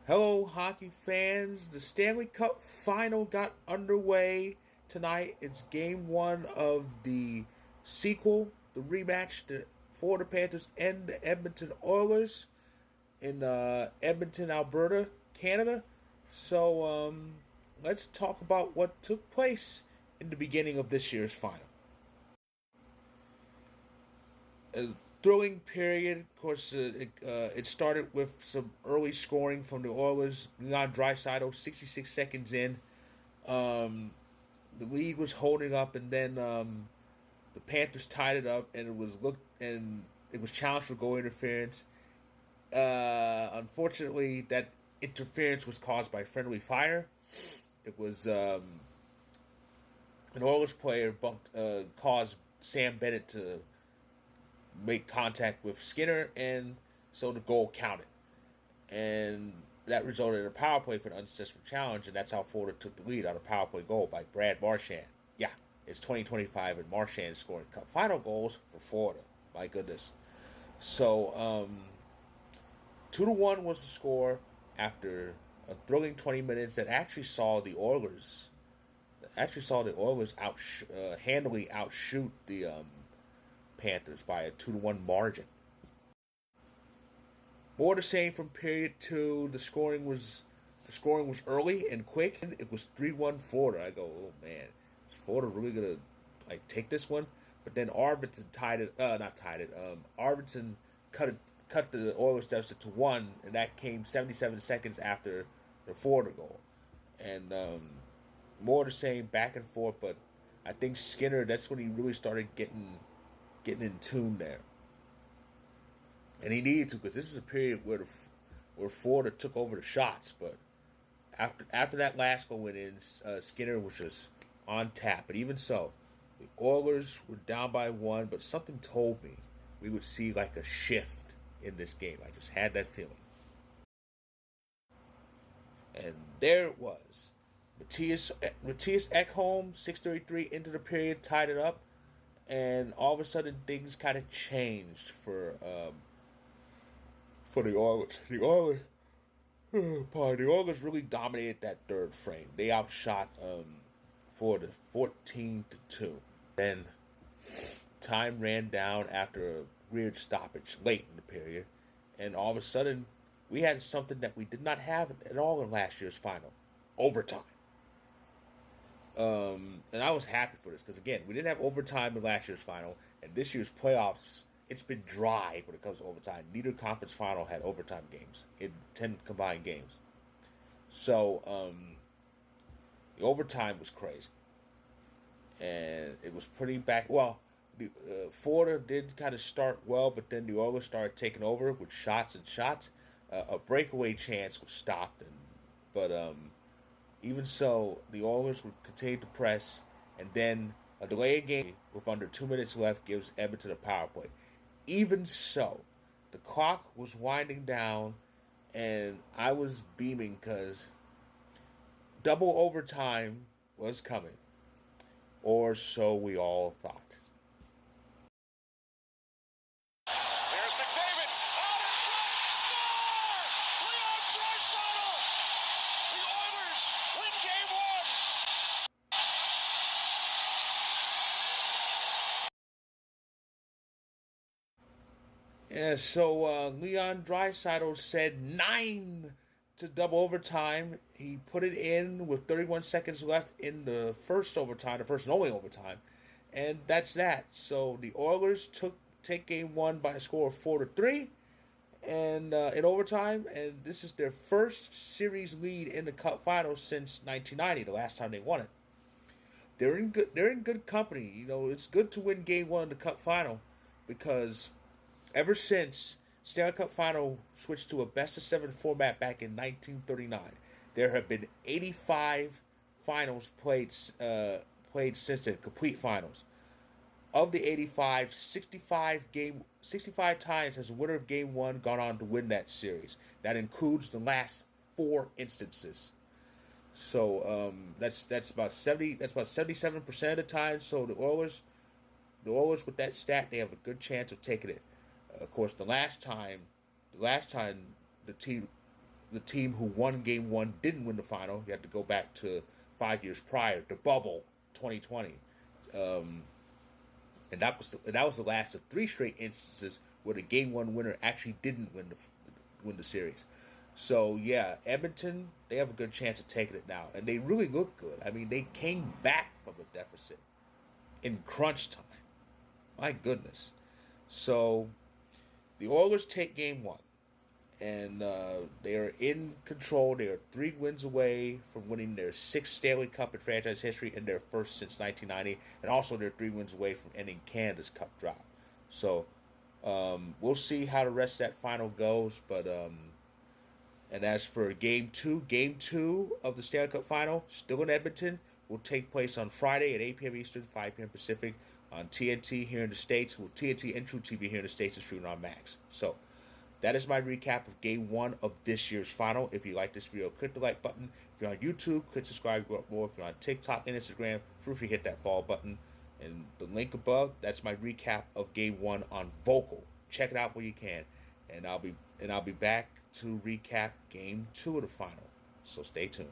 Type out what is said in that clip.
Hello, hockey fans. The Stanley Cup final got underway tonight. It's game one of the sequel, the rematch for the Panthers and the Edmonton Oilers in Edmonton, Alberta, Canada. So let's talk about what took place in the beginning of this year's final. A thrilling period. Of course, it started with some early scoring from the Oilers. Leon Draisaitl, 66 seconds in. Um, the league was holding up, and then the Panthers tied it up, and it was challenged for goal interference. Unfortunately, that interference was caused by friendly fire. It was an Oilers player caused Sam Bennett to make contact with Skinner, and so the goal counted. And that resulted in a power play for the unsuccessful challenge, and that's how Florida took the lead on a power play goal by Brad Marchand. Yeah, it's 2025, and Marchand is scoring cup final goals for Florida. My goodness. So, 2-1 was the score after a thrilling 20 minutes that actually saw the Oilers handily outshoot the Panthers by a 2-1 margin. More the same from period two. The scoring was early and quick. It was 3-1 Florida. I go, oh man, is Florida really gonna take this one? But then Arvidsson tied it. Not tied it. Arvidsson cut the Oilers deficit to one, and that came 77 seconds after the Florida goal. And more the same, back and forth. But I think Skinner. That's when he really started getting in tune there. And he needed to, because this is a period where Florida took over the shots. But after that last goal went in, Skinner was just on tap. But even so, the Oilers were down by one. But something told me we would see like a shift in this game. I just had that feeling, and there it was. Matthias Ekholm, 6:33 into the period, tied it up, and all of a sudden things kind of changed for the Oilers. The Oilers really dominated that third frame. They outshot Florida 14-2. Then time ran down after a weird stoppage late in the period, and all of a sudden we had something that we did not have at all in last year's final: overtime. And I was happy for this because again, we didn't have overtime in last year's final, and this year's playoffs, it's been dry when it comes to overtime. Neither conference final had overtime games in 10 combined games. So the overtime was crazy, and it was pretty back. Well, Florida did kind of start well, but then the Oilers started taking over with shots and shots. A breakaway chance was stopped, but even so, the Oilers would continue to press, and then a delay of game with under 2 minutes left gives Edmonton a power play. Even so, the clock was winding down, and I was beaming because double overtime was coming, or so we all thought. There's McDavid. Out in front. Score! Leon Draisaitl. The Oilers win game one. Yeah, so Leon Draisaitl said 9 to double overtime. He put it in with 31 seconds left in the first overtime, the first and only overtime, and that's that. So the Oilers take game one by a score of 4-3, and in overtime, and this is their first series lead in the Cup final since 1990, the last time they won it. They're in good company. You know, it's good to win game one of the Cup final because ever since Stanley Cup Final switched to a best of seven format back in 1939, there have been 85 finals played since then, complete finals. Of the 85, 65 times has the winner of game one gone on to win that series. That includes the last four instances. So that's about 70. That's about 77% of the time. So the Oilers with that stat, they have a good chance of taking it. Of course, the last time the team the team who won Game 1 didn't win the final. You have to go back to 5 years prior, the bubble, 2020. And that was the last of 3 straight instances where the Game 1 winner actually didn't win the series. So, yeah, Edmonton, they have a good chance of taking it now. And they really look good. I mean, they came back from a deficit in crunch time. My goodness. So, the Oilers take Game 1. And they are in control. They are 3 wins away from winning their 6th Stanley Cup in franchise history and their first since 1990. And also they're 3 wins away from ending Canada's Cup drought. So, we'll see how the rest of that final goes. But, and as for Game 2 of the Stanley Cup final, still in Edmonton, will take place on Friday at 8 p.m. Eastern, 5 p.m. Pacific on TNT here in the States. Well, TNT and True TV here in the States is streaming on Max. So, that is my recap of Game 1 of this year's final. If you like this video, click the like button. If you're on YouTube, click subscribe more. If you're on TikTok and Instagram, feel free to hit that follow button. And the link above, that's my recap of Game 1 on Vocal. Check it out when you can. And I'll be back to recap Game 2 of the final. So stay tuned.